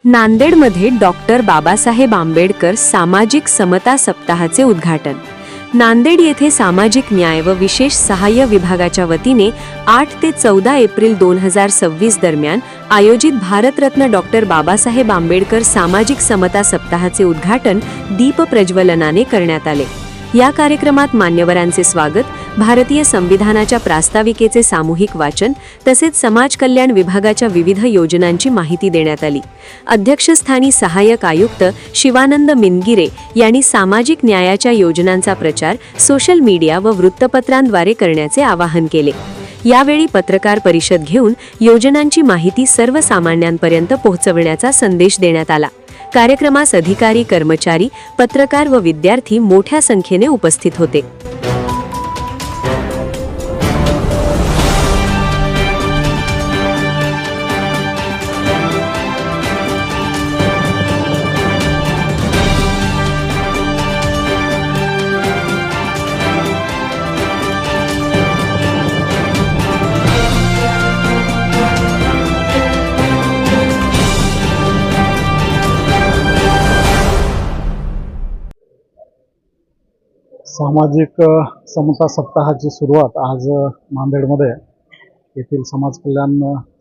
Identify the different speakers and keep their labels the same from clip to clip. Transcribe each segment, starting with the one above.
Speaker 1: नांदेडमध्ये डॉक्टर बाबासाहेब आंबेडकर सामाजिक समता सप्ताहाचे उद्घाटन। नांदेड येथे सामाजिक न्याय व विशेष सहाय्य विभागाच्या वतीने 8 ते 14 एप्रिल 2026 दरम्यान आयोजित भारतरत्न डॉक्टर बाबासाहेब आंबेडकर सामाजिक समता सप्ताहाचे उद्घाटन दीप प्रज्वलनाने करण्यात आले। या कार्यक्रमात मान्यवरांचे स्वागत, भारतीय संविधानाच्या प्रास्ताविकेचे सामूहिक वाचन तसेच समाज कल्याण विभागाच्या विविध योजनांची माहिती देण्यात आली। अध्यक्षस्थानी सहाय्यक आयुक्त शिवानंद मिनगिरे यांनी सामाजिक न्यायाच्या योजनांचा प्रचार सोशल मीडिया व वृत्तपत्रांद्वारे करण्याचे आवाहन केले। यावेळी पत्रकार परिषद घेऊन योजनांची माहिती सर्वसामान्यांपर्यंत पोहोचवण्याचा संदेश देण्यात आला। कार्यक्रमास अधिकारी, कर्मचारी, पत्रकार व विद्यार्थी मोठ्या संख्येने उपस्थित होते।
Speaker 2: सामाजिक समता सप्ताहाची सुरुवात आज नांदेडमध्ये येथील समाज कल्याण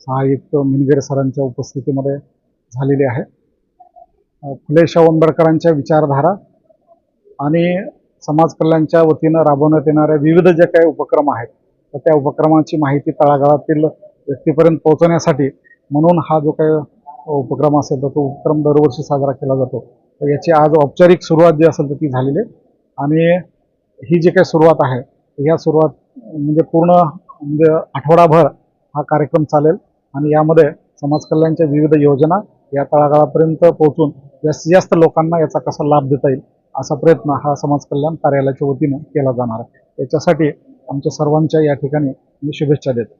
Speaker 2: सहाय्यक मिनगिरे सरांच्या उपस्थितीमध्ये झालेली आहे। फुले शाहू आंबेडकरांच्या विचारधारा आणि समाज कल्याणच्या वतीनं राबवण्यात येणाऱ्या विविध जे काही उपक्रम आहेत तर त्या उपक्रमांची माहिती तळागाळातील व्यक्तीपर्यंत पोहोचवण्यासाठी म्हणून हा जो काही उपक्रम असेल तर तो उपक्रम दरवर्षी साजरा केला जातो। तर याची आज औपचारिक सुरुवात जी असेल तर ती झालेली आहे आणि ही जी काही सुरुवात आहे या सुरुवात म्हणजे पूर्ण आठवडाभर हा कार्यक्रम चालेल आणि यामध्ये समाज कल्याणच्या विविध योजना या तळागाळापर्यंत पोहोचून जास्तीत जास्त लोकांना याचा कसा लाभ देता येईल असा प्रयत्न हा समाज कल्याण कार्यालयाच्या वतीने केला जाणार आहे। याच्यासाठी आमच्या सर्वांच्या या ठिकाणी मी शुभेच्छा देतो।